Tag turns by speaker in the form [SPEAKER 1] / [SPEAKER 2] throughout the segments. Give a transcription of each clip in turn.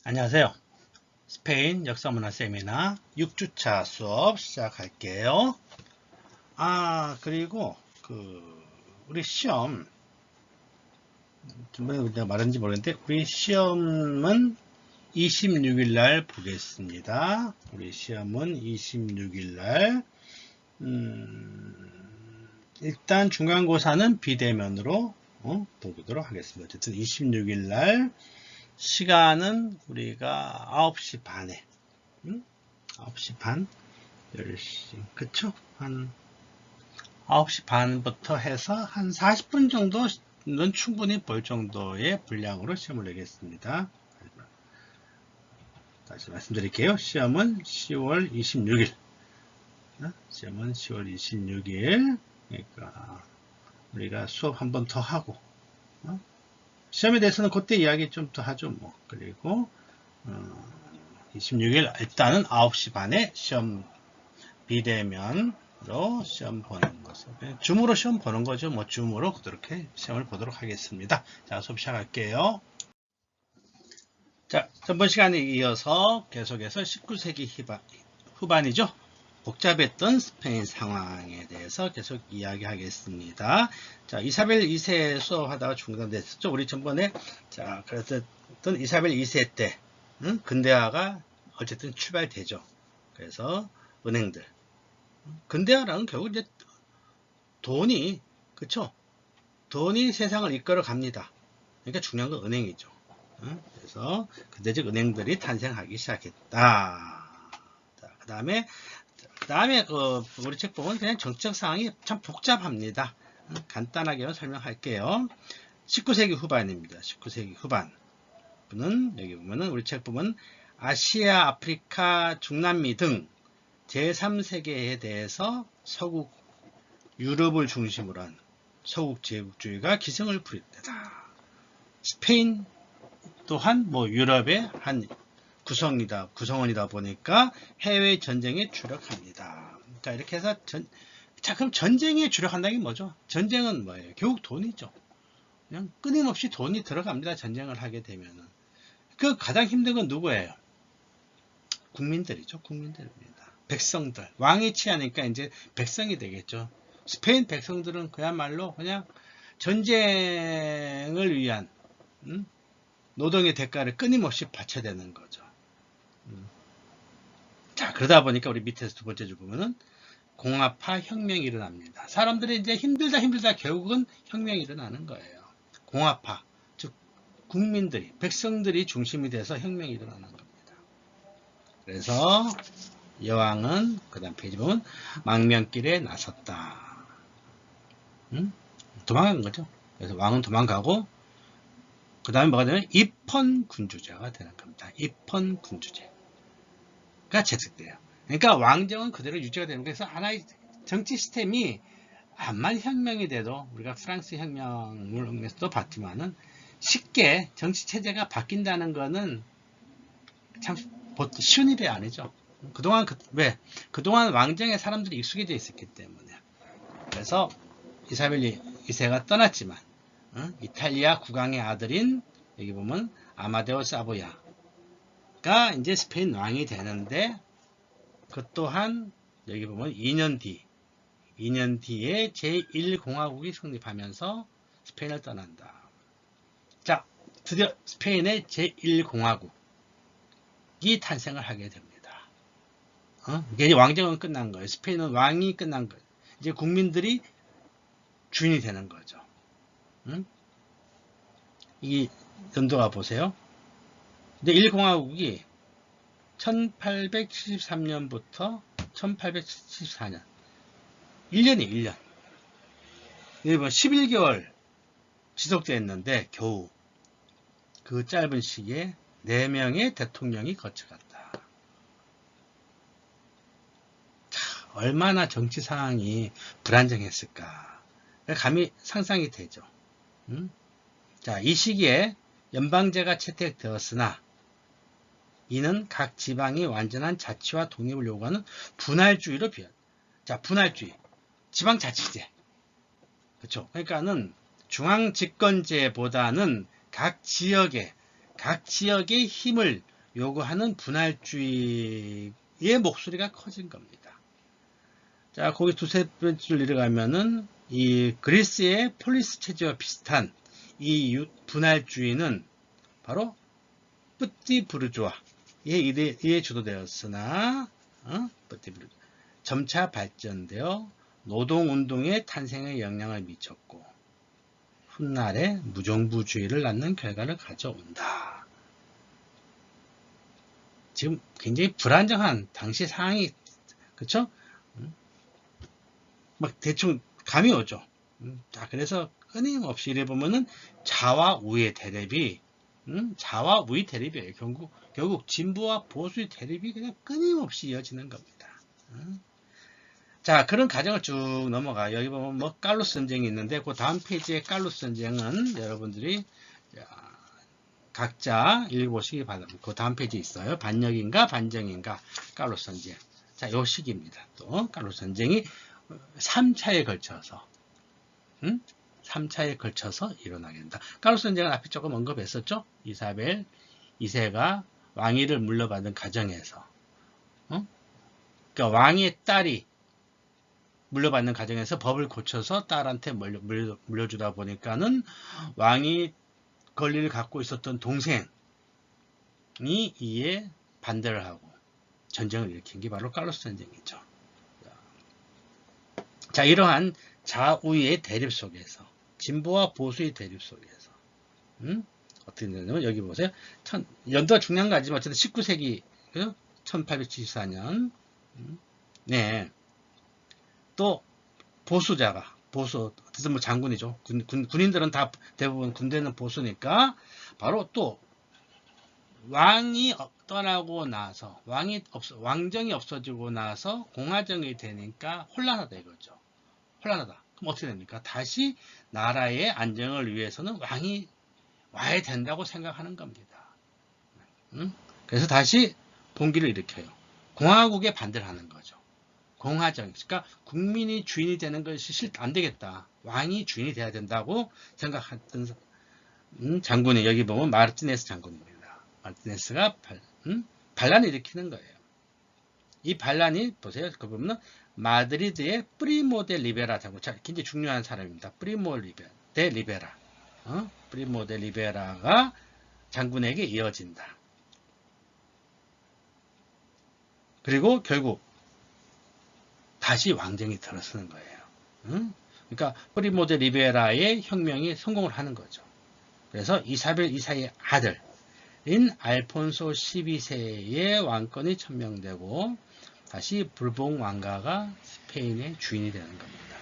[SPEAKER 1] 안녕하세요. 스페인 역사문화 세미나 6주차 수업 시작할게요. 그리고 우리 시험 전번에 내가 말했는지 모르겠는데 우리 시험은 26일 날 보겠습니다. 우리 시험은 26일 날 일단 중간고사는 비대면으로 보도록 하겠습니다. 어쨌든 26일 날 시간은 우리가 9시 반에 9시 반 10시 그쵸? 한 9시 반부터 해서 한 40분 정도는 충분히 볼 정도의 분량으로 시험을 내겠습니다. 다시 말씀드릴게요. 시험은 10월 26일 시험은 10월 26일 그러니까 우리가 수업 한 번 더 하고 시험에 대해서는 그때 이야기 좀 더 하죠. 뭐. 그리고 26일 일단은 9시 반에 시험 비대면으로 시험 보는 것을 줌으로 시험 보는 거죠. 뭐 줌으로 그렇게 시험을 보도록 하겠습니다. 자, 수업 시작할게요. 자, 전번 시간에 이어서 계속해서 19세기 후반이죠. 복잡했던 스페인 상황에 대해서 계속 이야기하겠습니다. 자, 이사벨 2세 수업하다가 중단됐었죠. 우리 전번에 자, 그랬던 이사벨 2세 때 근대화가 어쨌든 출발되죠. 그래서 은행들 근대화라는 결국 이제 돈이 그쵸? 돈이 세상을 이끌어 갑니다. 그러니까 중요한 건 은행이죠. 그래서 근대적 은행들이 탄생하기 시작했다. 그 다음에 우리 책 보면 그냥 정책 상황이 참 복잡합니다. 간단하게 설명할게요. 19세기 후반입니다. 19세기 후반은 여기 보면은 우리 책 보면 아시아, 아프리카, 중남미 등 제3세계에 대해서 서구 유럽을 중심으로 한 서구 제국주의가 기승을 부릴 때다. 스페인 또한 뭐 유럽의 한 구성원이다 보니까 해외 전쟁에 주력합니다. 자, 이렇게 해서 자, 그럼 전쟁에 주력한다는 게 뭐죠? 전쟁은 뭐예요? 결국 돈이죠. 그냥 끊임없이 돈이 들어갑니다. 전쟁을 하게 되면은. 그 가장 힘든 건 누구예요? 국민들이죠. 국민들입니다. 백성들. 왕이 취하니까 이제 백성이 되겠죠. 스페인 백성들은 그야말로 그냥 전쟁을 위한 노동의 대가를 끊임없이 바쳐야 되는 거죠. 자, 그러다 보니까 우리 밑에서 두 번째 줄 보면은 공화파 혁명이 일어납니다. 사람들이 이제 힘들다 결국은 혁명이 일어나는 거예요. 공화파, 즉 국민들이, 백성들이 중심이 돼서 혁명이 일어나는 겁니다. 그래서 여왕은 그 다음 페이지 보면 망명길에 나섰다. 도망간 거죠. 그래서 왕은 도망가고 그 다음에 뭐가 되면 입헌군주제가 되는 겁니다. 입헌군주제가 채택돼요. 그러니까 왕정은 그대로 유지가 되는 거예요. 그래서 하나의 정치 시스템이 암만 혁명이 돼도 우리가 프랑스 혁명에서도 봤지만은 쉽게 정치 체제가 바뀐다는 거는 참 쉬운 일이 아니죠. 그동안 그동안 왕정에 사람들이 익숙해져 있었기 때문에. 그래서 이사벨 2세가 떠났지만 이탈리아 국왕의 아들인 여기 보면 아마데오 사보야가 이제 스페인 왕이 되는데 그 또한 여기 보면 2년 뒤에 제1공화국이 성립하면서 스페인을 떠난다. 자, 드디어 스페인의 제1공화국이 탄생을 하게 됩니다. 이제 왕정은 끝난 거예요. 스페인은 왕이 끝난 거예요. 이제 국민들이 주인이 되는 거죠. 이 연도가 보세요. 근데 1공화국이 1873년부터 1874년 1년이 1년. 여기 보면 11개월 지속됐는데 겨우 그 짧은 시기에 4명의 대통령이 거쳐갔다. 자, 얼마나 정치 상황이 불안정했을까. 감히 상상이 되죠. 자, 이 시기에 연방제가 채택되었으나 이는 각 지방이 완전한 자치와 독립을 요구하는 분할주의로 자, 분할주의. 지방자치제. 그렇죠. 그러니까는 중앙집권제보다는 각 지역의 힘을 요구하는 분할주의의 목소리가 커진 겁니다. 자, 거기 두세 번째로 내려가면은 이 그리스의 폴리스 체제와 비슷한 이 분할주의는 바로 뿌띠 부르주아에 주도되었으나 뿌띠 부르주아 점차 발전되어 노동운동의 탄생에 영향을 미쳤고 훗날에 무정부주의를 낳는 결과를 가져온다. 지금 굉장히 불안정한 당시 상황이 그쵸? 막 대충 감이 오죠. 자, 그래서 끊임없이 이래 보면은 자와 우의 대립이 자와 우의 대립이에요. 결국 진보와 보수의 대립이 그냥 끊임없이 이어지는 겁니다. 자, 그런 과정을 쭉 넘어가. 여기 보면 뭐 칼로스 전쟁이 있는데 그 다음 페이지의 칼로스 전쟁은 여러분들이 각자 읽어보시기 바랍니다. 그 다음 페이지 있어요. 반역인가 반정인가 칼로스 전쟁. 자, 요 시기입니다. 또 칼로스 전쟁이 3차에 걸쳐서 3차에 걸쳐서 일어나게 된다. 칼로스 전쟁은 앞에 조금 언급했었죠. 이사벨 2세가 왕위를 물려받은 가정에서 그러니까 왕의 딸이 물려받는 가정에서 법을 고쳐서 딸한테 물려주다 보니까는 왕이 권리를 갖고 있었던 동생이 이에 반대를 하고 전쟁을 일으킨 게 바로 칼로스 전쟁이죠. 자, 이러한 좌우의 대립 속에서 진보와 보수의 대립 속에서 어떻게 되냐면 여기 보세요. 연도가 중요한 거 아니지만 어쨌든 19세기 1874년 네. 또 보수자가 어쨌든 뭐 장군이죠. 군인들은 다 대부분 군대는 보수니까 바로 또 왕이 떠나고 나서 왕정이 없어지고 나서 공화정이 되니까 혼란하다 이거죠. 혼란하다. 그럼 어떻게 됩니까? 다시 나라의 안정을 위해서는 왕이 와야 된다고 생각하는 겁니다. 그래서 다시 봉기를 일으켜요. 공화국에 반대를 하는 거죠. 공화정. 그러니까 국민이 주인이 되는 것이 안 되겠다. 왕이 주인이 돼야 된다고 생각했던 장군이 여기 보면 마르티네스 장군입니다. 마르티네스가 반란을 일으키는 거예요. 이 반란이 보세요. 그 보면 마드리드의 프리모 데 리베라 장군. 굉장히 중요한 사람입니다. 프리모 데 리베라. 프리모 데 리베라가 장군에게 이어진다. 그리고 결국 다시 왕정이 들어서는 거예요. 그러니까 프리모 데 리베라의 혁명이 성공을 하는 거죠. 그래서 이사벨 2세의 아들인 알폰소 12세의 왕권이 천명되고 다시 불봉 왕가가 스페인의 주인이 되는 겁니다.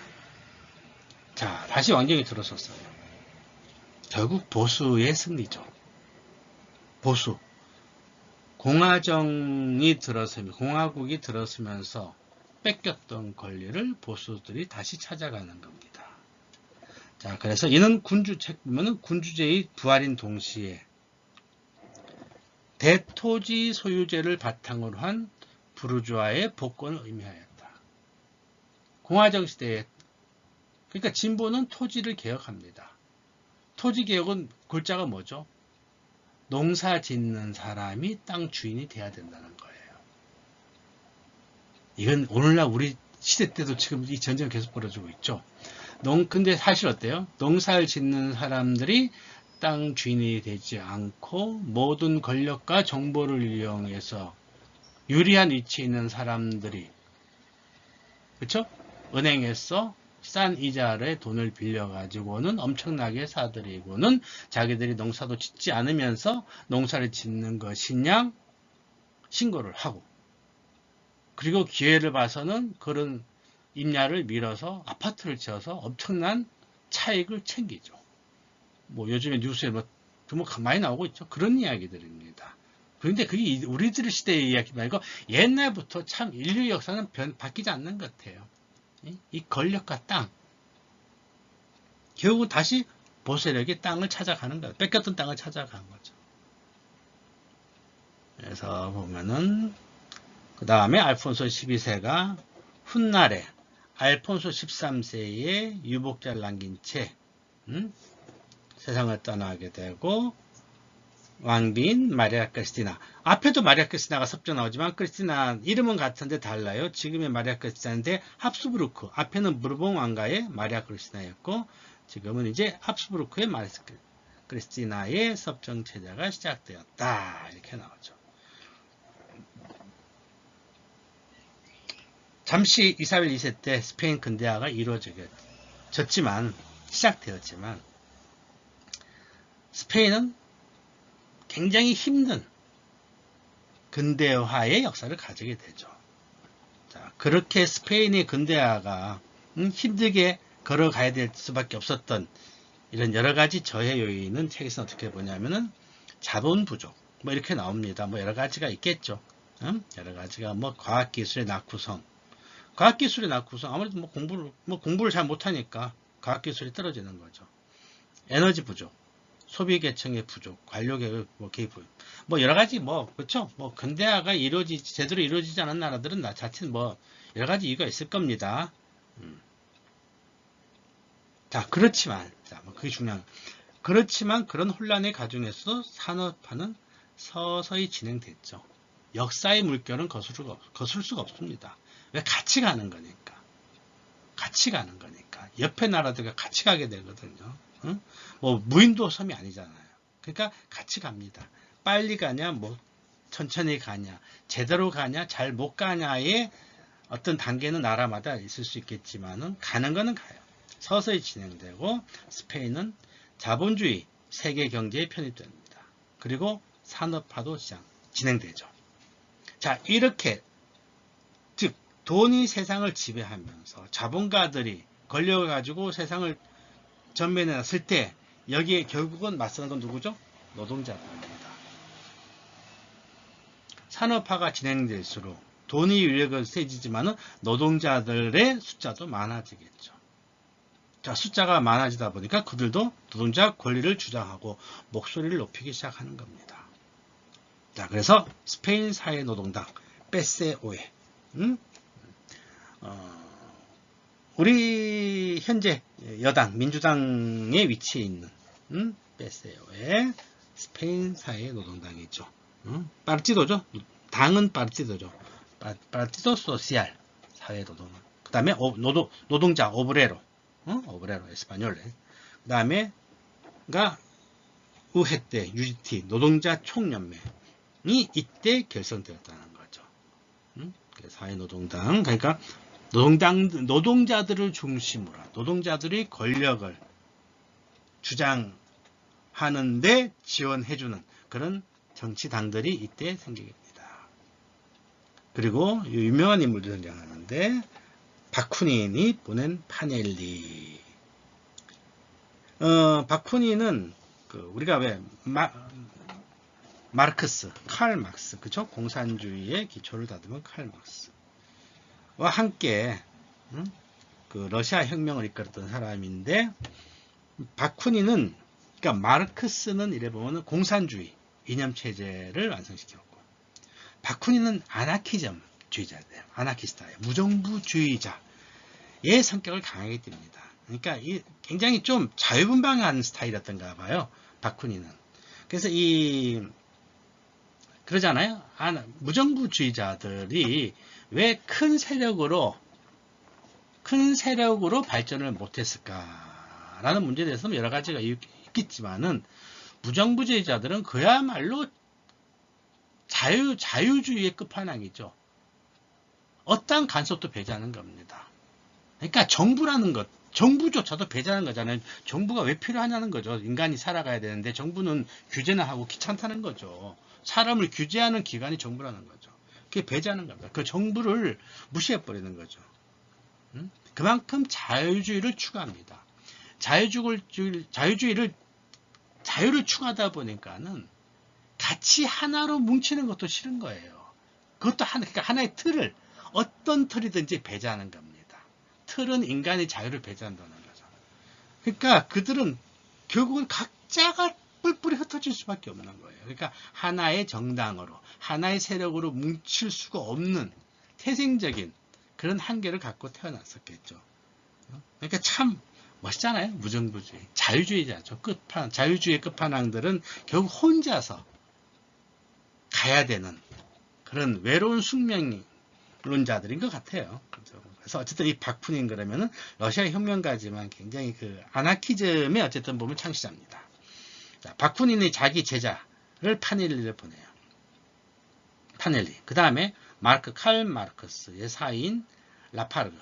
[SPEAKER 1] 자, 다시 왕정이 들어섰어요. 결국 보수의 승리죠. 보수. 공화국이 들어서면서 뺏겼던 권리를 보수들이 다시 찾아가는 겁니다. 자, 그래서 이는 책 보면은 군주제의 부활인 동시에 대토지 소유제를 바탕으로 한 부르주아의 복권을 의미하였다. 공화정 시대에 그러니까 진보는 토지를 개혁합니다. 토지 개혁은 골자가 뭐죠? 농사 짓는 사람이 땅 주인이 돼야 된다는 거예요. 이건 오늘날 우리 시대 때도 지금 이 전쟁은 계속 벌어지고 있죠. 근데 사실 어때요? 농사를 짓는 사람들이 땅 주인이 되지 않고 모든 권력과 정보를 이용해서 유리한 위치에 있는 사람들이 그렇죠? 은행에서 싼 이자를 돈을 빌려가지고는 엄청나게 사들이고는 자기들이 농사도 짓지 않으면서 농사를 짓는 것이냐 신고를 하고 그리고 기회를 봐서는 그런 임야를 밀어서 아파트를 지어서 엄청난 차익을 챙기죠. 뭐 요즘에 뉴스에 뭐 많이 나오고 있죠. 그런 이야기들입니다. 그런데 그게 우리들 시대의 이야기 말고 옛날부터 참 인류 역사는 바뀌지 않는 것 같아요. 이 권력과 땅. 결국 다시 보세력이 땅을 찾아가는 거예요. 뺏겼던 땅을 찾아간 거죠. 그래서 보면은 그 다음에 알폰소 12세가 훗날에 알폰소 13세의 유복자를 남긴 채 세상을 떠나게 되고 왕비인 마리아 크리스티나. 앞에도 마리아 크리스티나가 섭정 나오지만 크리스티나 이름은 같은데 달라요. 지금의 마리아 크리스티나인데 합스부르크. 앞에는 부르봉 왕가의 마리아 크리스티나였고 지금은 이제 합스부르크의 마리아 크리스티나의 섭정 체제가 시작되었다. 이렇게 나오죠. 잠시 이사벨 2세 때 스페인 근대화가 이루어졌지만 시작되었지만 스페인은 굉장히 힘든 근대화의 역사를 가지게 되죠. 자, 그렇게 스페인의 근대화가 힘들게 걸어가야 될 수밖에 없었던 이런 여러 가지 저해 요인은 책에서 어떻게 보냐면은 자본 부족 뭐 이렇게 나옵니다. 뭐 여러 가지가 있겠죠. 여러 가지가 뭐 과학기술의 낙후성, 과학기술의 낙후성 아무래도 뭐 공부를 잘 못하니까 과학기술이 떨어지는 거죠. 에너지 부족, 소비계층의 부족, 관료계의 개입, 뭐 여러 가지 그렇죠. 뭐 근대화가 제대로 이루어지지 않은 나라들은 나 자체는 뭐 여러 가지 이유가 있을 겁니다. 자, 그렇지만, 그게 중요한. 그렇지만 그런 혼란의 과정에서도 산업화는 서서히 진행됐죠. 역사의 물결은 거슬 수가 없습니다. 왜? 같이 가는 거니까. 같이 가는 거니까. 옆에 나라들과 같이 가게 되거든요. 응? 뭐 무인도 섬이 아니잖아요. 그러니까 같이 갑니다. 빨리 가냐, 뭐 천천히 가냐, 제대로 가냐, 잘 못 가냐의 어떤 단계는 나라마다 있을 수 있겠지만은 가는 거는 가요. 서서히 진행되고 스페인은 자본주의 세계 경제에 편입됩니다. 그리고 산업화도 진행되죠. 자, 이렇게 즉 돈이 세상을 지배하면서 자본가들이 권력을 가지고 세상을 전면에 놨을 때 여기에 결국은 맞서는 건 누구죠? 노동자들입니다. 산업화가 진행될수록 돈의 유력은 세지지만은 노동자들의 숫자도 많아지겠죠. 자, 숫자가 많아지다 보니까 그들도 노동자 권리를 주장하고 목소리를 높이기 시작하는 겁니다. 자, 그래서 스페인 사회노동당 PSOE, 우리 현재 여당 민주당의 위치에 있는 PSOE 스페인 사회노동당이죠. 파르티도죠. 당은 파르티도죠. 파르티도 소시알 사회노동당. 그 다음에 노동자 오브레로. 오브레로 에스파뇰레. 그 다음에가 의회 때 UGT 노동자 총연맹이 이때 결성되었다는 거죠. 사회노동당. 그러니까 노동자들을 중심으로 노동자들의 권력을 주장하는데 지원해주는 그런 정치당들이 이때 생기게 됩니다. 그리고 유명한 인물들이 등장하는데 바쿠닌이 보낸 파넬리. 바쿠닌은 우리가 왜 마르크스, 칼 막스, 그쵸? 공산주의의 기초를 다듬은 칼 막스와 함께 그 러시아 혁명을 이끌었던 사람인데 바쿠닌은 그러니까 마르크스는 이래 보면 공산주의 이념 체제를 완성시켰고 바쿠닌은 아나키즘주의자예요. 아나키스트예요. 무정부주의자의 성격을 강하게 띱니다. 그러니까 굉장히 좀 자유분방한 스타일이었던가 봐요. 바쿠닌은. 그래서 그러잖아요. 무정부주의자들이 왜 큰 세력으로 발전을 못했을까라는 문제에 대해서는 여러 가지가 있겠지만은 무정부주의자들은 그야말로 자유주의의 끝판왕이죠. 어떠한 간섭도 배제하는 겁니다. 그러니까 정부라는 것, 정부조차도 배제하는 거잖아요. 정부가 왜 필요하냐는 거죠. 인간이 살아가야 되는데 정부는 규제나 하고 귀찮다는 거죠. 사람을 규제하는 기관이 정부라는 거죠. 그게 배제하는 겁니다. 그 정부를 무시해버리는 거죠. 그만큼 자유주의를 추구합니다. 자유를 추구하다 보니까는 같이 하나로 뭉치는 것도 싫은 거예요. 그것도 그러니까 하나의 틀을, 어떤 틀이든지 배제하는 겁니다. 틀은 인간의 자유를 배제한다는 거죠. 그러니까 그들은 결국은 각자가 뿔뿔이 흩어질 수밖에 없는 거예요. 그러니까 하나의 정당으로, 하나의 세력으로 뭉칠 수가 없는 태생적인 그런 한계를 갖고 태어났었겠죠. 그러니까 참 멋있잖아요. 무정부주의. 자유주의자죠. 자유주의의 끝판왕들은 결국 혼자서 가야 되는 그런 외로운 숙명론자들인 것 같아요. 그래서 어쨌든 이 바쿠닌 그러면은 러시아 혁명가지만 굉장히 그 아나키즘의 어쨌든 보면 창시자입니다. 자, 바쿠닌이 자기 제자를 파넬리를 보내요. 파넬리. 그 다음에 칼 마르크스의 사이인 라파르그.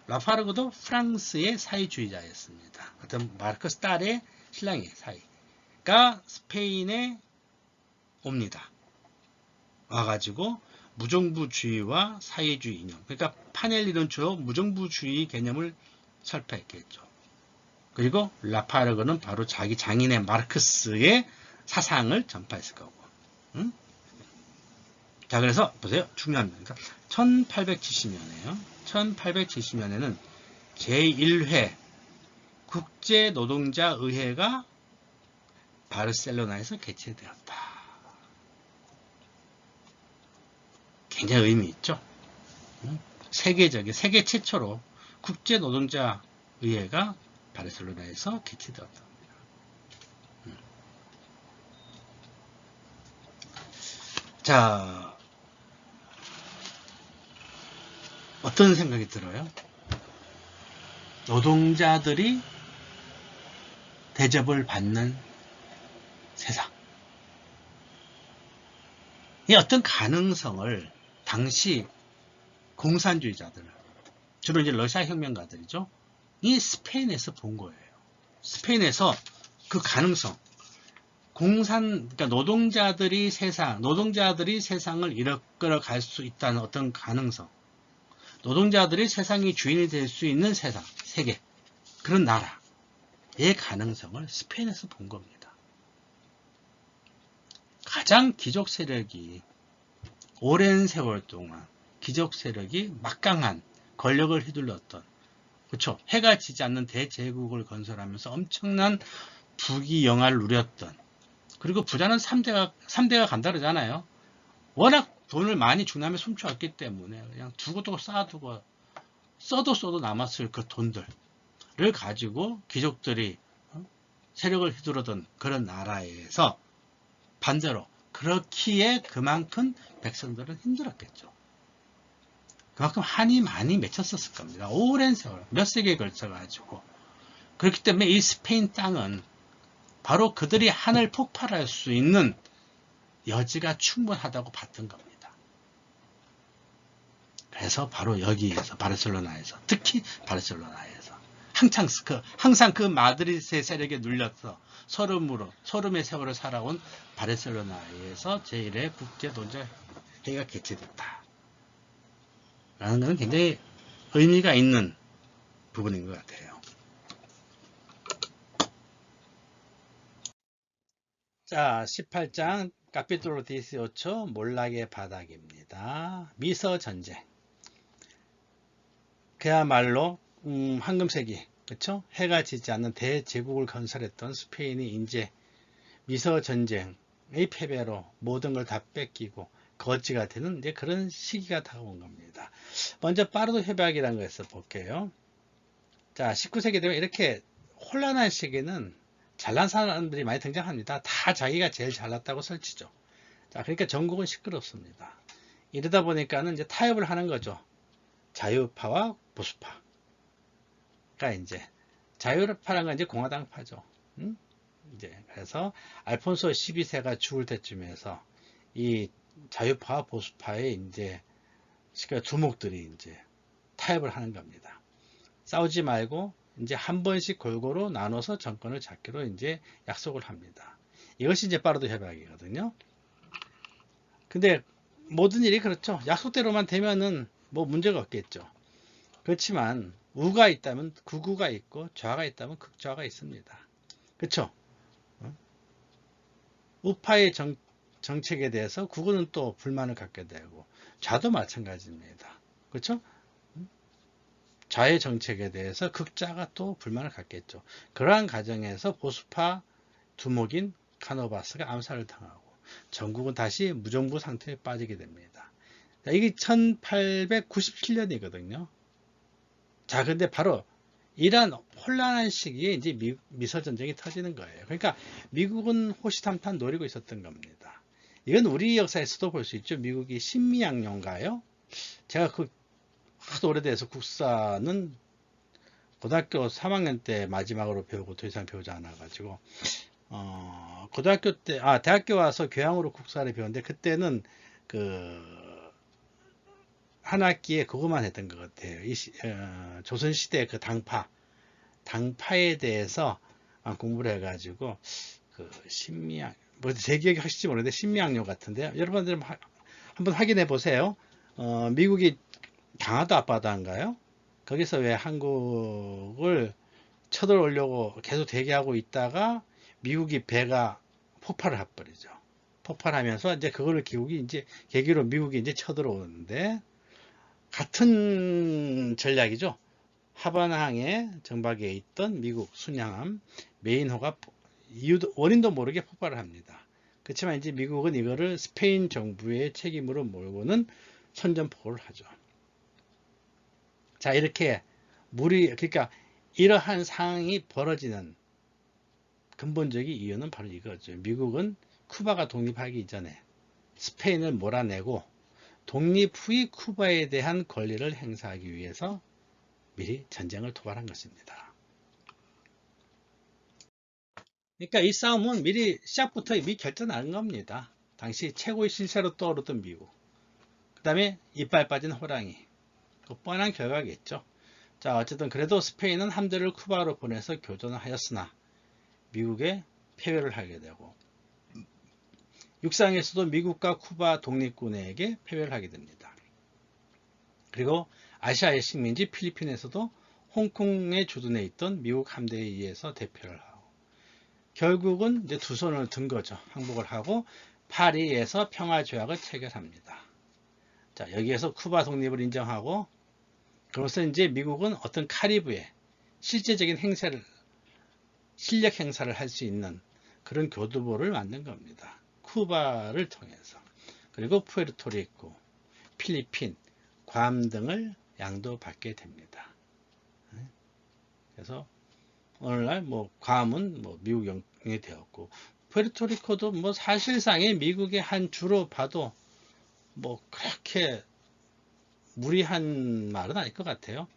[SPEAKER 1] 라파르그도 프랑스의 사회주의자였습니다. 어떤 마르크스 딸의 신랑의 사이가 스페인에 옵니다. 와가지고 무정부주의와 사회주의 이념. 그러니까 파넬리는 주로 무정부주의 개념을 설파했겠죠. 그리고 라파르그는 바로 자기 장인의 마르크스의 사상을 전파했을 거고. 응? 자, 그래서 보세요. 중요합니다. 그러니까 1870년에요. 1870년에는 제1회 국제노동자의회가 바르셀로나에서 개최되었다. 굉장히 의미 있죠. 세계적인, 세계 최초로 국제노동자의회가 바르셀로나에서 개최되었다. 자, 어떤 생각이 들어요? 노동자들이 대접을 받는 세상. 이 어떤 가능성을 당시 공산주의자들, 주로 이제 러시아 혁명가들이죠. 이 스페인에서 본 거예요. 스페인에서 그 가능성, 그러니까 노동자들이 세상을 이끌어 갈 수 있다는 어떤 가능성, 노동자들이 세상의 주인이 될 수 있는 세상, 세계, 그런 나라의 가능성을 스페인에서 본 겁니다. 가장 귀족 세력이 오랜 세월 동안 귀족 세력이 막강한 권력을 휘둘렀던, 그렇죠? 해가 지지 않는 대제국을 건설하면서 엄청난 부귀영화를 누렸던, 그리고 부자는 3대가 간다 그러잖아요. 워낙 돈을 많이 중남에 숨겨왔기 때문에 그냥 두고두고 쌓아두고 써도 남았을 그 돈들을 가지고 귀족들이 세력을 휘두르던 그런 나라에서 반대로 그렇기에 그만큼 백성들은 힘들었겠죠. 그만큼 한이 많이 맺혔었을 겁니다. 오랜 세월, 몇 세기에 걸쳐가지고. 그렇기 때문에 이 스페인 땅은 바로 그들이 한을 폭발할 수 있는 여지가 충분하다고 봤던 겁니다. 그래서 바로 여기에서, 바르셀로나에서, 특히 바르셀로나에서 항상 그 마드리드의 세력에 눌려서 소름의 세월을 살아온 바르셀로나에서 제1회 국제노동자회의가 개최됐다. 라는 것은 굉장히 의미가 있는 부분인 것 같아요. 자, 18장 카피톨로 18 몰락의 바닥입니다. 미서전쟁. 그야말로 황금세기, 그렇죠? 해가 지지 않는 대제국을 건설했던 스페인이 이제 미서전쟁의 패배로 모든 걸 다 뺏기고 거지가 되는 이제 그런 시기가 다가온 겁니다. 먼저 파르도 협약이라는 것을 볼게요. 자, 19세기 되면 이렇게 혼란한 시기는 잘난 사람들이 많이 등장합니다. 다 자기가 제일 잘났다고 설치죠. 자, 그러니까 전국은 시끄럽습니다. 이러다 보니까는 이제 타협을 하는 거죠. 자유파와 보수파가 이제 자유파라는 건 이제 공화당파죠. 이제 그래서 알폰소 12세가 죽을 때쯤에서 이 자유파와 보수파의 이제 두목들이 이제 타협을 하는 겁니다. 싸우지 말고 이제 한 번씩 골고루 나눠서 정권을 잡기로 이제 약속을 합니다. 이것이 이제 파르도 협약이거든요. 근데 모든 일이 그렇죠. 약속대로만 되면은 뭐 문제가 없겠죠. 그렇지만 우가 있다면 극우가 있고 좌가 있다면 극좌가 있습니다. 그렇죠? 우파의 정책에 대해서 극우는 또 불만을 갖게 되고 좌도 마찬가지입니다. 그렇죠? 좌의 정책에 대해서 극좌가 또 불만을 갖겠죠. 그러한 과정에서 보수파 두목인 카노바스가 암살을 당하고 전국은 다시 무정부 상태에 빠지게 됩니다. 이게 1897년이거든요. 자, 근데 바로 이러한 혼란한 시기에 이제 미서전쟁이 터지는 거예요. 그러니까 미국은 호시탐탐 노리고 있었던 겁니다. 이건 우리 역사에서도 볼 수 있죠. 미국이 신미양요인가요? 제가 그 하도 오래돼서 국사는 고등학교 3학년 때 마지막으로 배우고 더 이상 배우지 않아 가지고 고등학교 때 대학교 와서 교양으로 국사를 배웠는데 그때는 그 한 학기에 그것만 했던 것 같아요. 조선시대 그 당파에 대해서 공부를 해가지고 그 신미양 제 기억이 하실지 모르는데 신미양요 같은데요. 여러분들 한번 확인해 보세요. 미국이 강화도 앞바다인가요? 거기서 왜 한국을 쳐들어오려고 계속 대기하고 있다가 미국이 배가 폭발을 해버리죠. 폭발하면서 이제 그거를 계기로 미국이 이제 쳐들어오는데 같은 전략이죠. 하바나항에 정박해 있던 미국 순양함 메인호가 원인도 모르게 폭발을 합니다. 그렇지만 이제 미국은 이거를 스페인 정부의 책임으로 몰고는 선전포고를 하죠. 자, 이렇게 그러니까 이러한 상황이 벌어지는 근본적인 이유는 바로 이거죠. 미국은 쿠바가 독립하기 이전에 스페인을 몰아내고 독립 후의 쿠바에 대한 권리를 행사하기 위해서 미리 전쟁을 도발한 것입니다. 그러니까 이 싸움은 미리 시작부터 이미 결정난 겁니다. 당시 최고의 실세로 떠오르던 미국, 그 다음에 이빨 빠진 호랑이, 그 뻔한 결과겠죠. 자, 어쨌든 그래도 스페인은 함대를 쿠바로 보내서 교전을 하였으나 미국에 패배를 하게 되고 육상에서도 미국과 쿠바 독립군에게 패배를 하게 됩니다. 그리고 아시아의 식민지 필리핀에서도 홍콩에 주둔해 있던 미국 함대에 의해서 대표를 하고 결국은 이제 두 손을 든 거죠. 항복을 하고 파리에서 평화조약을 체결합니다. 자, 여기에서 쿠바 독립을 인정하고 그로써 이제 미국은 어떤 카리브에 실제적인 실력 행사를 할 수 있는 그런 교두보를 만든 겁니다. 쿠바를 통해서. 그리고 푸에르토리코, 필리핀, 괌 등을 양도받게 됩니다. 그래서 오늘날 괌은 미국 영향이 되었고 푸에르토리코도 사실상의 미국의 한 주로 봐도 그렇게 무리한 말은 아닐 것 같아요.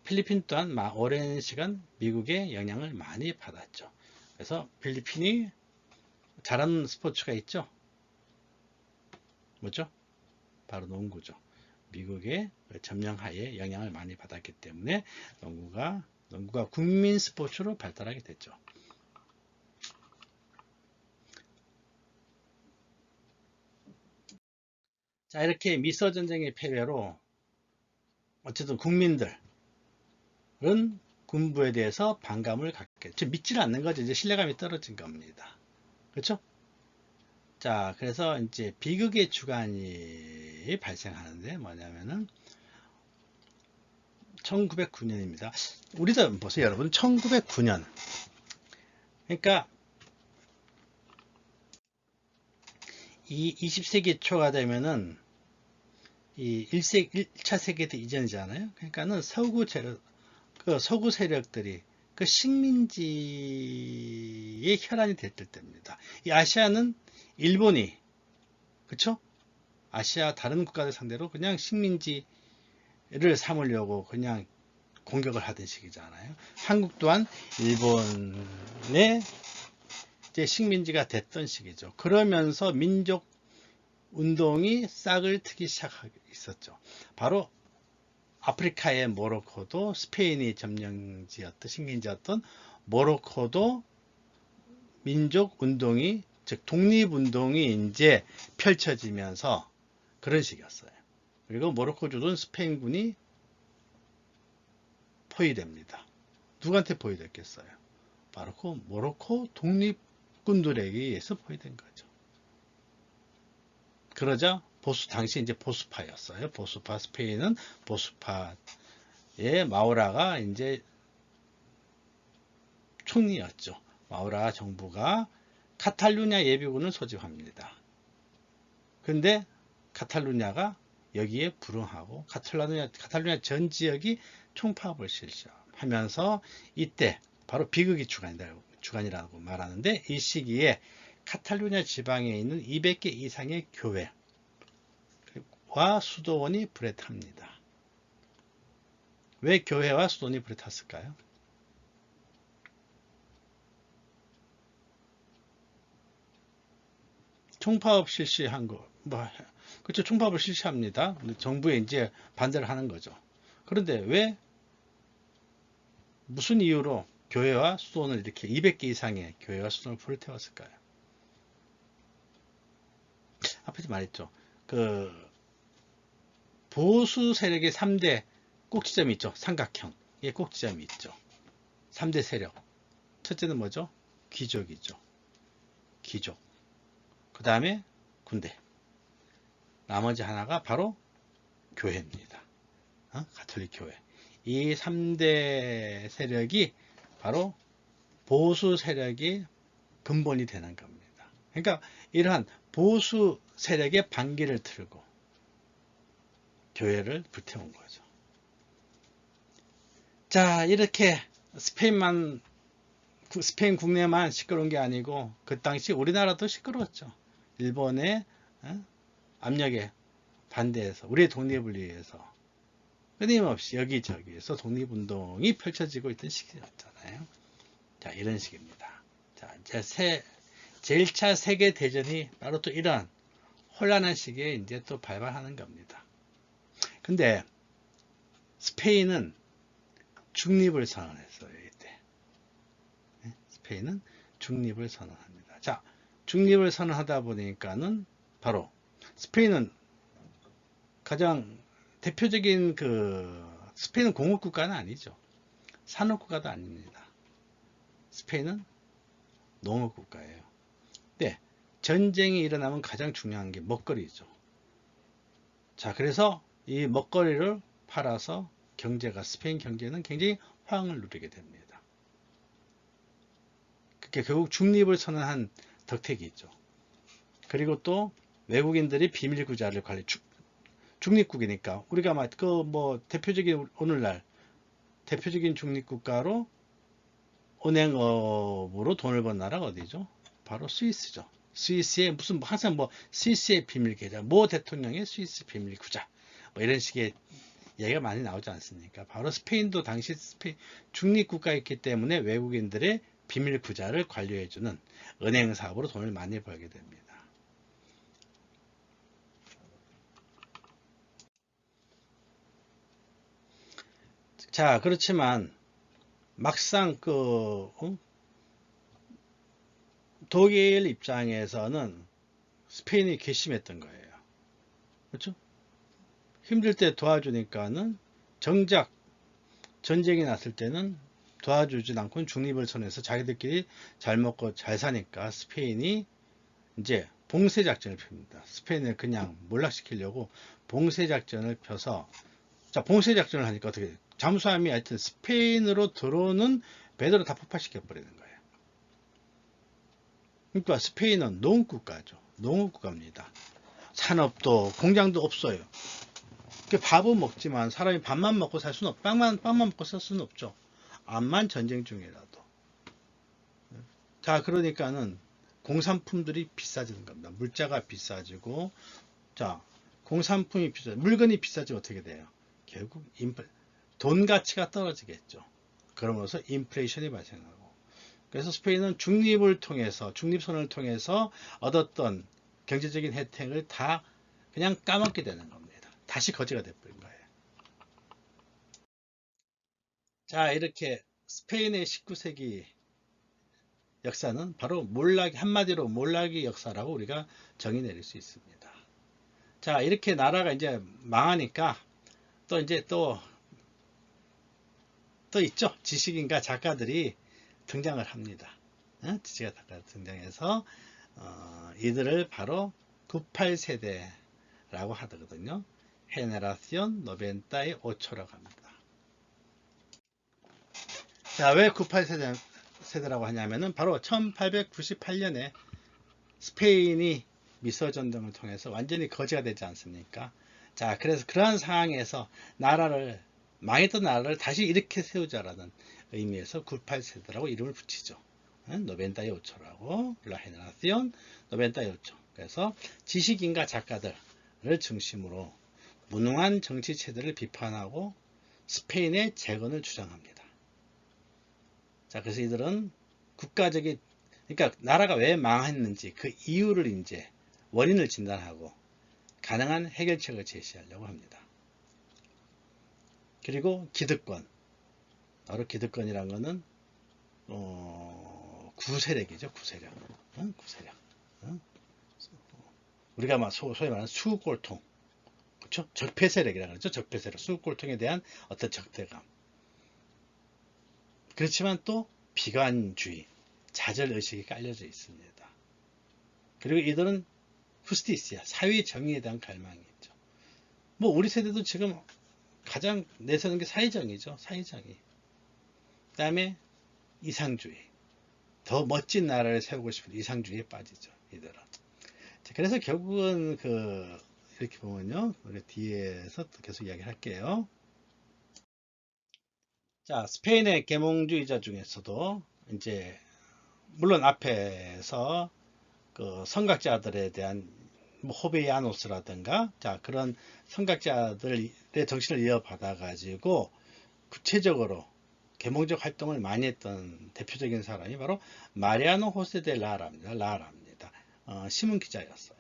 [SPEAKER 1] 필리핀 또한 오랜 시간 미국의 영향을 많이 받았죠. 그래서 필리핀이 잘하는 스포츠가 있죠. 뭐죠? 바로 농구죠. 미국의 점령하에 영향을 많이 받았기 때문에 농구가 국민 스포츠로 발달하게 됐죠. 자, 이렇게 미소 전쟁의 패배로 어쨌든 국민들은 군부에 대해서 반감을 갖겠죠. 믿지를 않는 거죠. 이제 신뢰감이 떨어진 겁니다. 그렇죠? 자, 그래서 이제 비극의 주간이 발생하는데 뭐냐면은 1909년입니다. 우리도 보세요, 여러분. 1909년. 그러니까 이 20세기 초가 되면은 이 1차 세계대전 이전이잖아요. 그러니까는 서구 세력들이 그 식민지의 혈안이 됐을 때입니다. 이 아시아는 일본이, 그쵸? 아시아 다른 국가들 상대로 그냥 식민지를 삼으려고 그냥 공격을 하던 시기잖아요. 한국 또한 일본의 이제 식민지가 됐던 시기죠. 그러면서 민족 운동이 싹을 트기 시작하고 있었죠. 바로 아프리카의 모로코도 스페인이 점령지였던 식민지였던 모로코도 민족 운동이 즉 독립운동이 이제 펼쳐지면서 그런 식이었어요. 그리고 모로코 주둔 스페인군이 포위됩니다. 누구한테 포위됐겠어요? 바로 그 모로코 독립군들에게 의해서 포위된 거죠. 그러자 당시 이제 보수파였어요. 보수파 스페인은 보수파의 마우라가 이제 총리였죠. 마우라 정부가 카탈루냐 예비군을 소집합니다. 근데 카탈루냐가 여기에 불응하고 카탈루냐 전 지역이 총파업을 실시하면서 이때 바로 비극의 주간이라고 말하는데 이 시기에 카탈루냐 지방에 있는 200개 이상의 교회와 수도원이 불에 탑니다. 왜 교회와 수도원이 불에 탔을까요? 총파업 실시한 거, 그렇죠. 총파업을 실시합니다. 정부에 이제 반대를 하는 거죠. 그런데 왜, 무슨 이유로 교회와 수도원을 이렇게 200개 이상의 교회와 수도원을 불을 태웠을까요? 앞에서 말했죠. 그, 보수 세력의 3대 꼭지점이 있죠. 삼각형. 예, 꼭지점이 있죠. 3대 세력. 첫째는 뭐죠? 귀족이죠. 귀족. 그 다음에 군대. 나머지 하나가 바로 교회입니다. 가톨릭 교회. 이 3대 세력이 바로 보수 세력의 근본이 되는 겁니다. 그러니까 이러한 보수 세력의 반기를 틀고 교회를 불태운 거죠. 자, 이렇게 스페인 국내만 시끄러운 게 아니고 그 당시 우리나라도 시끄러웠죠. 일본의 압력에 반대해서 우리의 독립을 위해서 끊임없이 여기저기에서 독립운동이 펼쳐지고 있던 시기였잖아요. 자, 이런 식입니다. 자, 이제 제1차 세계대전이 바로 또 이런 혼란한 시기에 이제 또 발발하는 겁니다. 근데 스페인은 중립을 선언했어요. 이때. 스페인은 중립을 선언합니다. 자, 중립을 선언하다 보니까는 바로 스페인은 가장 대표적인 스페인은 공업국가는 아니죠. 산업국가도 아닙니다. 스페인은 농업국가예요. 네, 전쟁이 일어나면 가장 중요한 게 먹거리죠. 자, 그래서 이 먹거리를 팔아서 스페인 경제는 굉장히 화응을 누리게 됩니다. 그게 결국 중립을 선언한 덕택이 있죠. 그리고 또 외국인들이 비밀구자를 중립국이니까 우리가 대표적인 오늘날 대표적인 중립국가로 은행업으로 돈을 번 나라가 어디죠? 바로 스위스죠. 스위스의 항상 스위스의 비밀계좌, 대통령의 스위스 비밀구자, 이런 식의 얘기가 많이 나오지 않습니까? 바로 스페인도 당시 중립국가였기 때문에 외국인들의 비밀구자를 관리해주는 은행 사업으로 돈을 많이 벌게 됩니다. 자, 그렇지만 막상 독일 입장에서는 스페인이 괘씸했던 거예요. 그렇죠? 힘들 때 도와주니까는 정작 전쟁이 났을 때는 도와주진 않고 중립을 선언해서 자기들끼리 잘 먹고 잘 사니까 스페인이 이제 봉쇄작전을 펴니다. 스페인을 그냥 몰락시키려고 봉쇄작전을 펴서, 자, 봉쇄작전을 하니까 어떻게 돼요? 잠수함이 하여튼 스페인으로 들어오는 배들을 다 폭파시켜 버리는 거예요. 그러니까 스페인은 농업국가죠. 농업국가입니다. 산업도 공장도 없어요. 밥은 먹지만 사람이 밥만 먹고 살 수는 빵만 먹고 살 수는 없죠. 암만 전쟁 중이라도. 자, 그러니까는 공산품들이 비싸지는 겁니다. 물자가 비싸지고, 자, 공산품이 물건이 비싸지면 어떻게 돼요? 결국 돈 가치가 떨어지겠죠. 그러면서 인플레이션이 발생하고. 그래서 스페인은 중립선언을 통해서 얻었던 경제적인 혜택을 다 그냥 까먹게 되는 겁니다. 다시 거지가 돼버린 거예요. 자, 이렇게 스페인의 19세기 역사는 바로 한마디로 몰락의 역사라고 우리가 정의 내릴 수 있습니다. 자, 이렇게 나라가 이제 망하니까 또 있죠. 지식인과 작가들이 등장을 합니다. 지식인과 작가가 등장해서 이들을 바로 98세대라고 하거든요. 헤네라시온 노벤타이 오초라고 합니다. 자, 왜 98세대라고 하냐면은 바로 1898년에 스페인이 미소전등을 통해서 완전히 거지가 되지 않습니까? 자, 그래서 그러한 상황에서 망했던 나라를 다시 이렇게 세우자라는 의미에서 98세대라고 이름을 붙이죠. 98라고 La Generación 98. 그래서 지식인과 작가들을 중심으로 무능한 정치 체제를 비판하고 스페인의 재건을 주장합니다. 자, 그래서 이들은 국가적인, 그러니까 나라가 왜 망했는지 그 이유를 이제 원인을 진단하고 가능한 해결책을 제시하려고 합니다. 그리고 기득권, 바로 기득권이란 거는 구세력이죠. 구세력. 구세력. 우리가 막 소위 말하는 수골통, 그렇죠? 적폐세력이라고 그러죠. 적폐세력, 수골통에 대한 어떤 적대감. 그렇지만 또 비관주의, 좌절의식이 깔려져 있습니다. 그리고 이들은 후스티시아, 사회 정의에 대한 갈망이 있죠. 뭐 우리 세대도 지금 가장 내세우는 게 사회정의죠. 사회정의. 그 다음에 이상주의. 더 멋진 나라를 세우고 싶은 이상주의에 빠지죠. 이들은. 자, 그래서 결국은 이렇게 보면요. 우리 뒤에서 또 계속 이야기를 할게요. 자, 스페인의 계몽주의자 중에서도 이제 물론 앞에서 그 선각자들에 대한 호베야노스라든가 자 그런 선각자들의 정신을 이어받아 가지고 구체적으로 계몽적 활동을 많이 했던 대표적인 사람이 바로 마리아노 호세 데 라라입니다. 신문 기자였어요.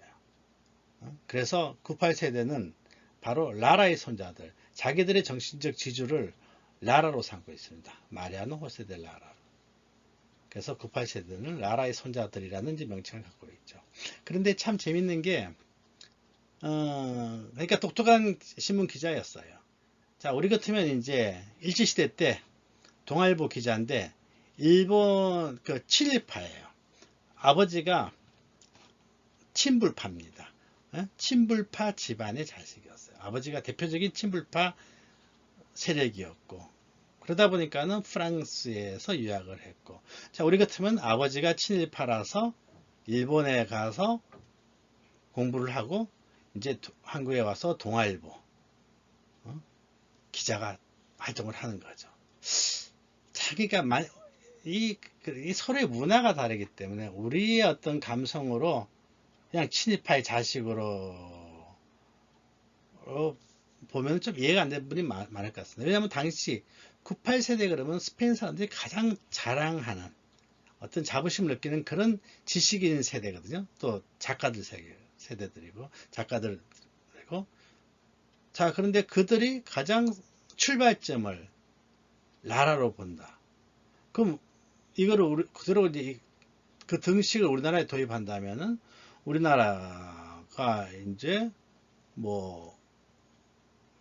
[SPEAKER 1] 그래서 98세대는 바로 라라의 손자들, 자기들의 정신적 지주를 라라로 삼고 있습니다. 마리아노 호세 데 라라. 그래서 98세대는 라라의 손자들이라는 명칭을 갖고 있죠. 그런데 참 재밌는 게, 그러니까 똑똑한 신문 기자였어요. 자, 우리 같으면 이제 일제시대 때 동아일보 기자인데, 일본 친일파예요. 아버지가 친불파입니다. 친불파 집안의 자식이었어요. 아버지가 대표적인 친불파 세력이었고, 그러다 보니까는 프랑스에서 유학을 했고, 자, 우리 같으면 아버지가 친일파라서 일본에 가서 공부를 하고, 이제 한국에 와서 동아일보, 기자가 활동을 하는 거죠. 자기가 이 서로의 문화가 다르기 때문에 우리의 어떤 감성으로 그냥 친일파의 자식으로 보면 좀 이해가 안 되는 분이 많을 것 같습니다. 왜냐하면 당시 98세대 그러면 스페인 사람들이 가장 자랑하는 어떤 자부심을 느끼는 그런 지식인 세대거든요. 또 작가들 세대들이고 작가들이고 자 그런데 그들이 가장 출발점을 나라로 본다. 그럼 이거를 그대로 이제 그 등식을 우리나라에 도입한다면은 우리나라가 이제 뭐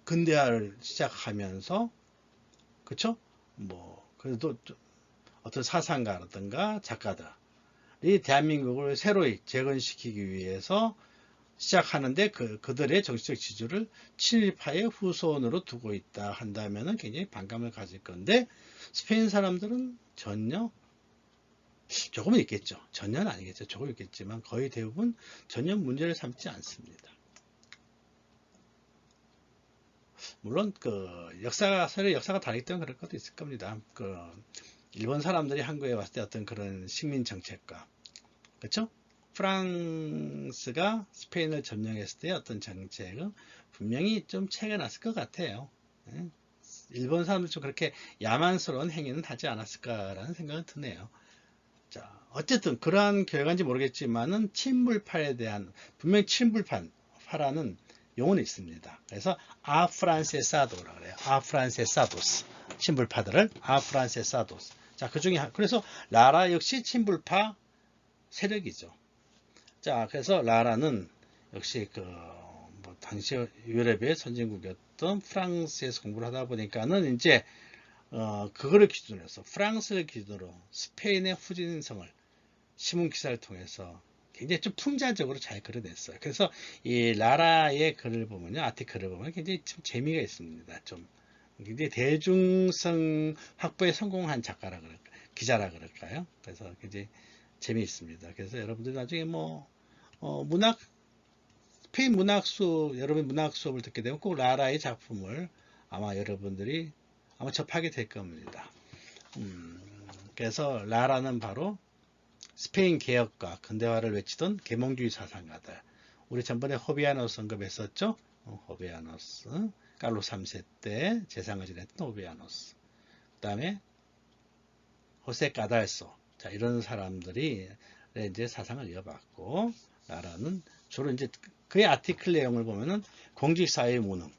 [SPEAKER 1] 근대화를 시작하면서 그쵸? 뭐 그래도 어떤 사상가라든가 작가들이 대한민국을 새로이 재건시키기 위해서 시작하는데 그들의 정치적 지주를 친일파의 후손으로 두고 있다 한다면은 굉장히 반감을 가질 건데 스페인 사람들은 전혀 조금은 있겠죠. 전혀는 아니겠죠. 조금 있겠지만 거의 대부분 전혀 문제를 삼지 않습니다. 물론 서로 역사가 다르기 때문에 그럴 것도 있을 겁니다. 일본 사람들이 한국에 왔을 때 어떤 그런 식민 정책과 그렇죠? 프랑스가 스페인을 점령했을 때 어떤 정책은 분명히 좀 차이가 났을 것 같아요. 일본 사람들 좀 그렇게 야만스러운 행위는 하지 않았을까라는 생각은 드네요. 자, 어쨌든 그러한 결과인지 모르겠지만은 친불파에 대한 분명히 친불파라는 용어는 있습니다. 그래서 아프란세사도라고 그래요. 아프란세사도스 친불파들을 아프란세사도스. 자, 그중에 그래서 라라 역시 친불파 세력이죠. 자, 그래서 라라는 역시 당시 유럽의 선진국이었던 프랑스에서 공부를 하다 보니까는 이제 그거를 기준으로 해서 프랑스를 기준으로 스페인의 후진성을 신문 기사를 통해서 굉장히 좀 풍자적으로 잘 그려냈어요. 그래서 이 라라의 글을 보면요, 아티클을 보면 굉장히 좀 재미가 있습니다. 좀 굉장히 대중성 확보에 성공한 기자라 그럴까요? 그래서 굉장히 재미있습니다. 그래서 여러분들 나중에 스페인 문학 수업, 여러분 문학 수업을 듣게 되면 꼭 라라의 작품을 아마 여러분들이 아마 접하게 될 겁니다. 그래서 라라는 바로 스페인 개혁과 근대화를 외치던 계몽주의 사상가들. 우리 전번에 호비아노스 언급했었죠. 호비아노스, 칼로 3세 때 재상을 지냈던 호비아노스. 그 다음에 호세 까달소. 자, 이런 사람들이 이제 사상을 이어받고, 나라는 주로 이제 그의 아티클 내용을 보면은 공직사회의 무능과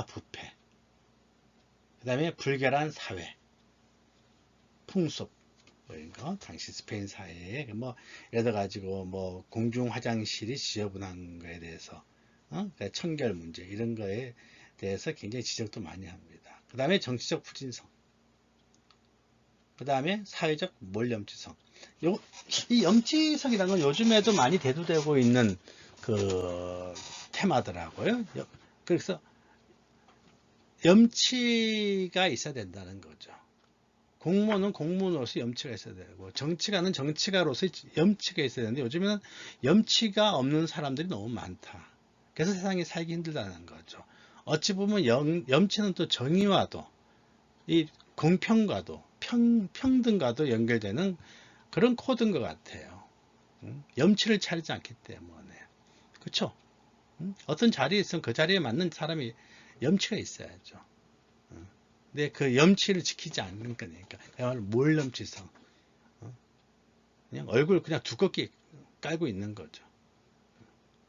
[SPEAKER 1] 부패, 그 다음에 불결한 사회, 풍습, 거 당시 스페인 사회에 뭐 예를 들어 가지고 뭐 공중 화장실이 지저분한 거에 대해서 그러니까 청결 문제 이런 거에 대해서 굉장히 지적도 많이 합니다. 그 다음에 정치적 부진성, 그 다음에 사회적 몰염치성. 이 염치성이라는 건 요즘에도 많이 대두되고 있는 그 테마더라고요. 그래서 염치가 있어야 된다는 거죠. 공무원은 공무원으로서 염치가 있어야 되고, 정치가는 정치가로서 염치가 있어야 되는데, 요즘에는 염치가 없는 사람들이 너무 많다. 그래서 세상이 살기 힘들다는 거죠. 어찌 보면 염치는 또 정의와도, 이 공평과도, 평등과도 연결되는 그런 코드인 것 같아요. 염치를 차리지 않기 때문에. 그렇죠? 어떤 자리에 있으면 그 자리에 맞는 사람이 염치가 있어야죠. 근데 그 염치를 지키지 않는 거니까. 그야말로 몰염치성. 그냥 얼굴 그냥 두껍게 깔고 있는 거죠.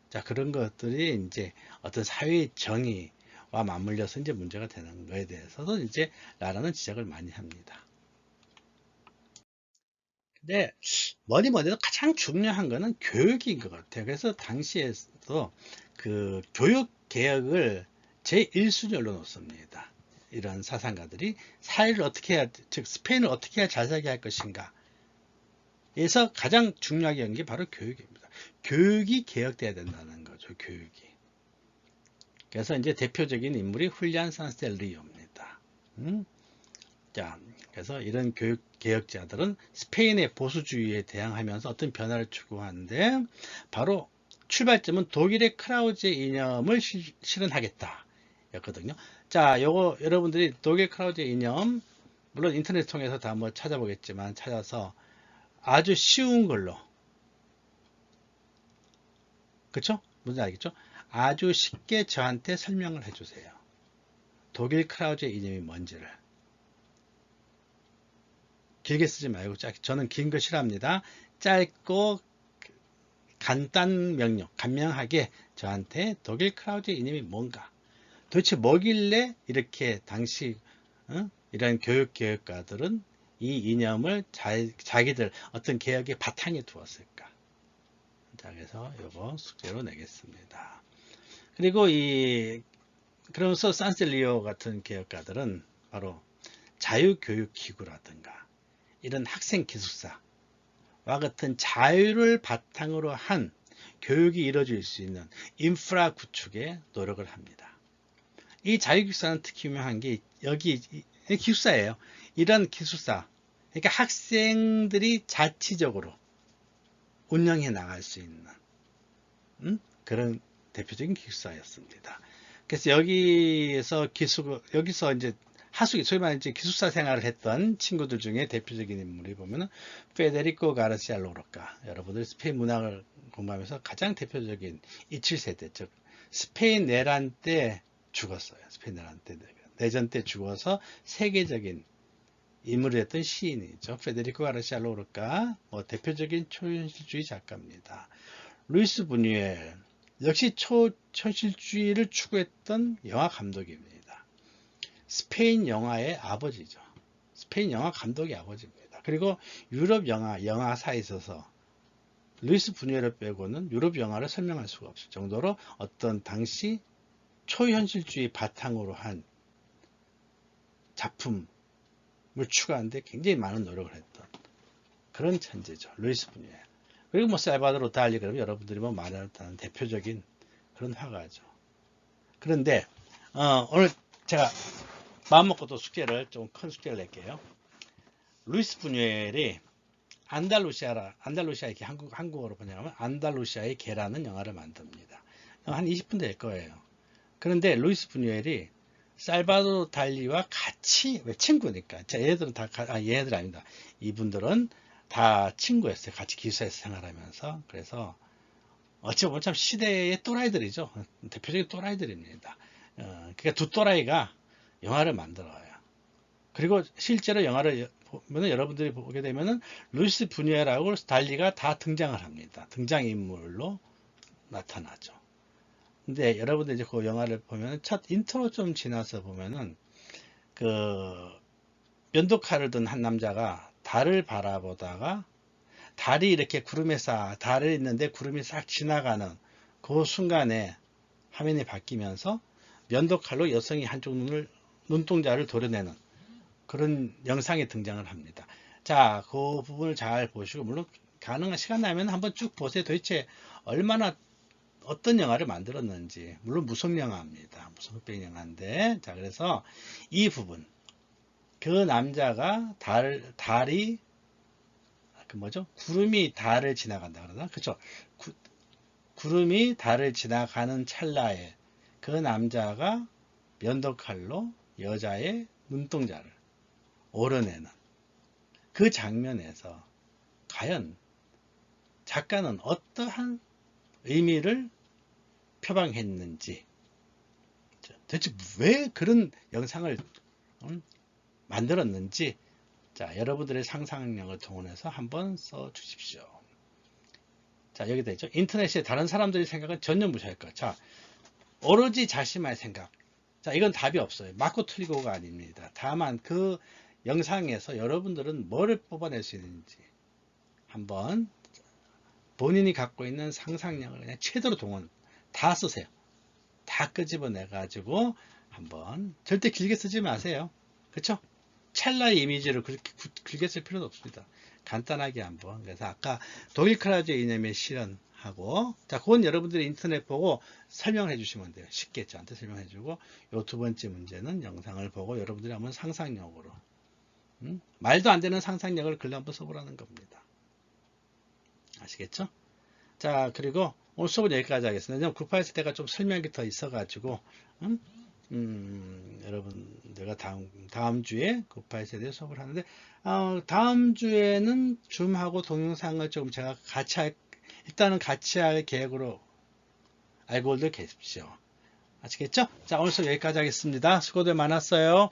[SPEAKER 1] 자, 그런 것들이 이제 어떤 사회의 정의와 맞물려서 이제 문제가 되는 거에 대해서도 이제 나라는 지적을 많이 합니다. 근데 뭐니 해도 가장 중요한 거는 교육인 것 같아요. 그래서 당시에도 그 교육 개혁을 제1순위로 놓습니다. 이런 사상가들이 사회를 어떻게 해야, 즉 스페인을 어떻게 해야 잘 살게 할 것인가. 에서 가장 중요하게 여긴 게 바로 교육입니다. 교육이 개혁돼야 된다는 거죠. 교육이. 그래서 이제 대표적인 인물이 훌리안 산스텔리오입니다. 자, 그래서 이런 교육 개혁자들은 스페인의 보수주의에 대항하면서 어떤 변화를 추구하는데, 바로 출발점은 독일의 크라우제 이념을 실현하겠다 였거든요. 자, 요거 여러분들이 독일 크라우제 이념, 물론 인터넷 통해서 다 한번 찾아보겠지만, 찾아서 아주 쉬운 걸로, 그쵸? 뭔지 알겠죠? 아주 쉽게 저한테 설명을 해주세요. 독일 크라우제 이념이 뭔지를. 길게 쓰지 말고 저는 긴 거 싫어합니다. 짧고 간단 명령, 간명하게 저한테 독일 크라우제 이념이 뭔가, 도대체 뭐길래 이렇게 당시 이런 교육개혁가들은 이 이념을 자기들 어떤 개혁의 바탕에 두었을까. 자, 그래서 이거 숙제로 내겠습니다. 그리고 그러면서 산셀리오 같은 개혁가들은 바로 자유교육기구라든가 이런 학생기숙사와 같은 자유를 바탕으로 한 교육이 이루어질 수 있는 인프라 구축에 노력을 합니다. 이 자유기숙사는 특히 유명한 게 여기 기숙사예요. 이런 기숙사, 그러니까 학생들이 자치적으로 운영해 나갈 수 있는 그런 대표적인 기숙사였습니다. 그래서 여기서 이제 하숙이, 소위 말하는 기숙사 생활을 했던 친구들 중에 대표적인 인물이 보면은 페데리코 가르시아 로르카. 여러분들 스페인 문학을 공부하면서 가장 대표적인 27세대, 즉 스페인 내란 때 죽었어요. 스페인 내전 때 죽어서 세계적인 인물이 됐던 시인이죠. 페데리코 가르시아 로르카, 대표적인 초현실주의 작가입니다. 루이스 부뉴엘, 역시 초현실주의를 추구했던 영화 감독입니다. 스페인 영화의 아버지죠. 스페인 영화 감독의 아버지입니다. 그리고 유럽 영화사에 있어서 루이스 부뉴엘을 빼고는 유럽 영화를 설명할 수가 없을 정도로 어떤 당시 초현실주의 바탕으로 한 작품을 추구하는데 굉장히 많은 노력을 했던 그런 천재죠. 루이스 부뉴엘. 그리고 살바도르 달리, 그러면 여러분들이 말하는 대표적인 그런 화가죠. 그런데 오늘 제가 마음먹고 또 숙제를, 좀 큰 숙제를 낼게요. 루이스 부뉴엘이 안달루시아, 이렇게 한국어로 번역하면 안달루시아의 개라는 영화를 만듭니다. 한 20분 될 거예요. 그런데 루이스 부뉴엘이 살바도르 달리와 같이, 왜 친구니까. 자, 얘네들은 얘네들 아닙니다. 이분들은 다 친구였어요. 같이 기숙사에서 생활하면서. 그래서 어찌 보면 참 시대의 또라이들이죠. 대표적인 또라이들입니다. 그러니까 두 또라이가 영화를 만들어요. 그리고 실제로 영화를 보면 여러분들이 보게 되면은 루이스 부뉴에라고 달리가 다 등장을 합니다. 등장인물로 나타나죠. 근데 여러분들 이제 그 영화를 보면 첫 인트로 좀 지나서 보면은 그 면도칼을 든 한 남자가 달을 바라보다가 달이 이렇게 구름에 달을 있는데 구름이 싹 지나가는 그 순간에 화면이 바뀌면서 면도칼로 여성이 한쪽 눈동자를 도려내는 그런 영상이 등장을 합니다. 자, 그 부분을 잘 보시고 물론 가능한 시간 나면 한번 쭉 보세요. 도대체 얼마나 어떤 영화를 만들었는지. 물론 무성 영화입니다. 무성 흑백 영화인데, 자, 그래서 이 부분, 그 남자가 달이 그 뭐죠? 구름이 달을 지나간다 그러나, 그렇죠? 구름이 달을 지나가는 찰나에 그 남자가 면도칼로 여자의 눈동자를 오려내는 그 장면에서 과연 작가는 어떠한 의미를 표방했는지, 대체 왜 그런 영상을 만들었는지, 자, 여러분들의 상상력을 동원해서 한번 써 주십시오. 자, 여기다 있죠. 인터넷에 다른 사람들의 생각은 전혀 무시할 것. 자, 오로지 자신만의 생각. 자, 이건 답이 없어요. 맞고 틀리고가 아닙니다. 다만 그 영상에서 여러분들은 뭐를 뽑아낼 수 있는지 한번 본인이 갖고 있는 상상력을 그냥 최대로 동원 다 쓰세요. 다 끄집어내 가지고 한번 절대 길게 쓰지 마세요. 그렇죠? 찰나의 이미지를 그렇게 길게 쓸 필요는 없습니다. 간단하게 한번. 그래서 아까 독일 크라우즈의 이념의 실현하고, 자, 그건 여러분들이 인터넷 보고 설명해 주시면 돼요. 쉽게 저한테 설명해 주고, 요 두 번째 문제는 영상을 보고 여러분들이 한번 상상력으로, 말도 안 되는 상상력을 글로 한번 써보라는 겁니다. 아시겠죠? 자, 그리고 오늘 수업은 여기까지 하겠습니다. 9파에서 내가 좀 설명이 더 있어가지고, 여러분, 내가 다음 주에 9파에서에 대해 수업을 하는데, 다음 주에는 줌하고 동영상을 좀 제가 일단은 같이 할 계획으로 알고들 계십시오. 아시겠죠? 자, 오늘 수업 여기까지 하겠습니다. 수고들 많았어요.